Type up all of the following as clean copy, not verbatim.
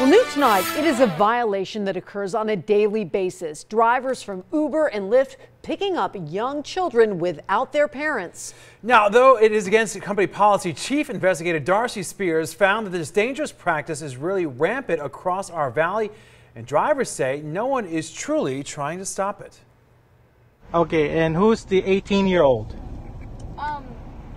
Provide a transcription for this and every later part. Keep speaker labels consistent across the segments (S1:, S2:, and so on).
S1: Well, new tonight, it is a violation that occurs on a daily basis. Drivers from Uber and Lyft picking up young children without their parents.
S2: Now, though it is against company policy, Chief Investigator Darcy Spears found that this dangerous practice is really rampant across our valley, and drivers say no one is truly trying to stop it.
S3: Okay, and who's the 18-year-old?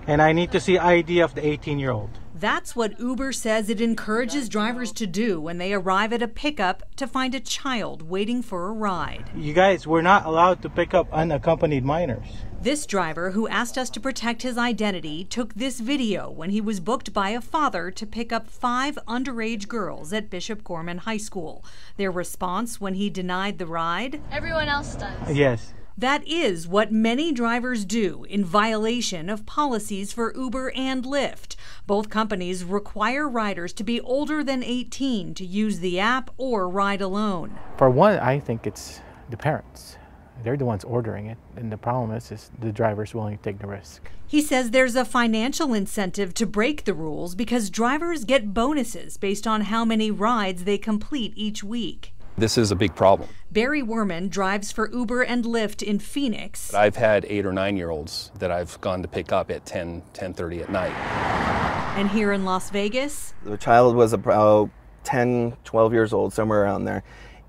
S3: And I need to see ID of the 18-year-old.
S4: That's what Uber says it encourages drivers to do when they arrive at a pickup to find a child waiting for a ride.
S3: You guys, we're not allowed to pick up unaccompanied minors.
S4: This driver, who asked us to protect his identity, took this video when he was booked by a father to pick up 5 underage girls at Bishop Gorman High School. Their response when he denied the ride?
S5: Everyone else does.
S3: Yes.
S4: That is what many drivers do in violation of policies for Uber and Lyft. Both companies require riders to be older than 18 to use the app or ride alone.
S6: For one, I think it's the parents. They're the ones ordering it, and the problem is the driver's willing to take the risk.
S4: He says there's a financial incentive to break the rules because drivers get bonuses based on how many rides they complete each week.
S7: This is a big problem.
S4: Barry Werman drives for Uber and Lyft in Phoenix.
S7: I've had 8 or 9-year-olds that I've gone to pick up at 10:30 at night.
S4: And here in Las Vegas?
S8: The child was about 10, 12 years old, somewhere around there.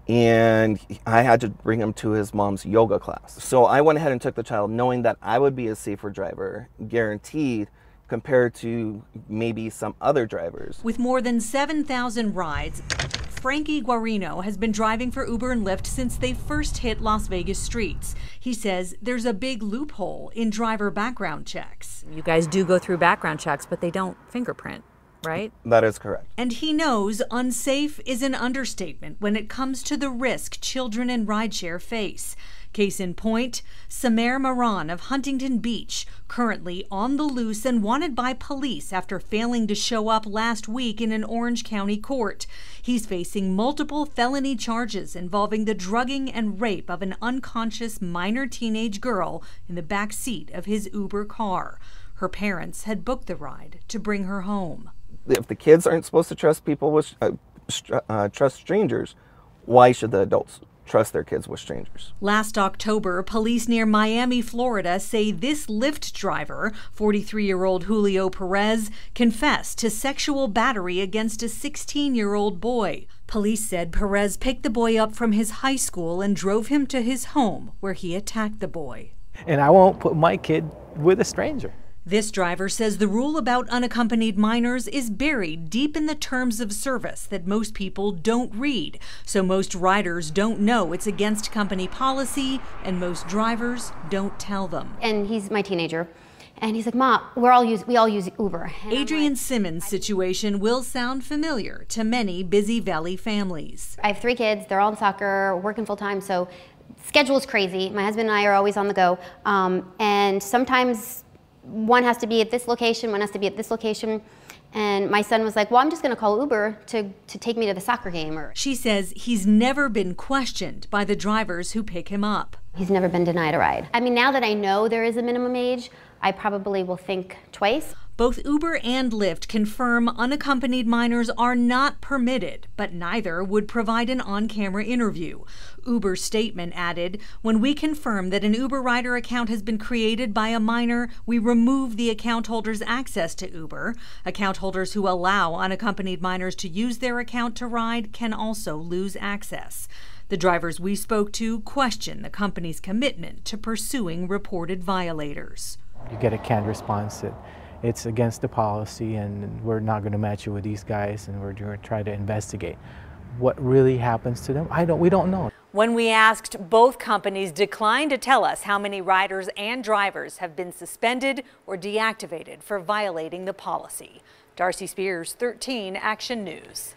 S8: And I had to bring him to his mom's yoga class. So I went ahead and took the child knowing that I would be a safer driver, guaranteed, compared to maybe some other drivers.
S4: With more than 7,000 rides, Frankie Guarino has been driving for Uber and Lyft since they first hit Las Vegas streets. He says there's a big loophole in driver background checks.
S9: You guys do go through background checks, but they don't fingerprint, right?
S8: That is correct.
S4: And he knows unsafe is an understatement when it comes to the risk children in rideshare face. Case in point, Samer Maran of Huntington Beach, currently on the loose and wanted by police after failing to show up last week in an Orange County court. He's facing multiple felony charges involving the drugging and rape of an unconscious minor teenage girl in the back seat of his Uber car. Her parents had booked the ride to bring her home.
S8: If the kids aren't supposed to trust people with trust strangers, why should the adults trust their kids with strangers?
S4: Last October, police near Miami, Florida say this Lyft driver, 43-year-old Julio Perez, confessed to sexual battery against a 16-year-old boy. Police said Perez picked the boy up from his high school and drove him to his home where he attacked the boy.
S6: And I won't put my kid with a stranger.
S4: This driver says the rule about unaccompanied minors is buried deep in the terms of service that most people don't read. So most riders don't know it's against company policy, and most drivers don't tell them.
S10: And he's my teenager. And he's like, "Mom, we all use Uber." And
S4: Adrian Simmons' situation will sound familiar to many busy Valley families.
S10: I have 3 kids. They're all in soccer, working full time, so schedule is crazy. My husband and I are always on the go. And sometimes one has to be at this location, one has to be at this location. And my son was like, well, I'm just going to call Uber to take me to the soccer game.
S4: She says he's never been questioned by the drivers who pick him up.
S10: He's never been denied a ride. I mean, now that I know there is a minimum age, I probably will think twice.
S4: Both Uber and Lyft confirm unaccompanied minors are not permitted, but neither would provide an on-camera interview. Uber's statement added, when we confirm that an Uber rider account has been created by a minor, we remove the account holder's access to Uber. Account holders who allow unaccompanied minors to use their account to ride can also lose access. The drivers we spoke to question the company's commitment to pursuing reported violators.
S6: You get a canned response that it's against the policy and we're not going to match you with these guys, and we're going to try to investigate. What really happens to them, we don't know.
S9: When we asked, both companies declined to tell us how many riders and drivers have been suspended or deactivated for violating the policy. Darcy Spears, 13 Action News.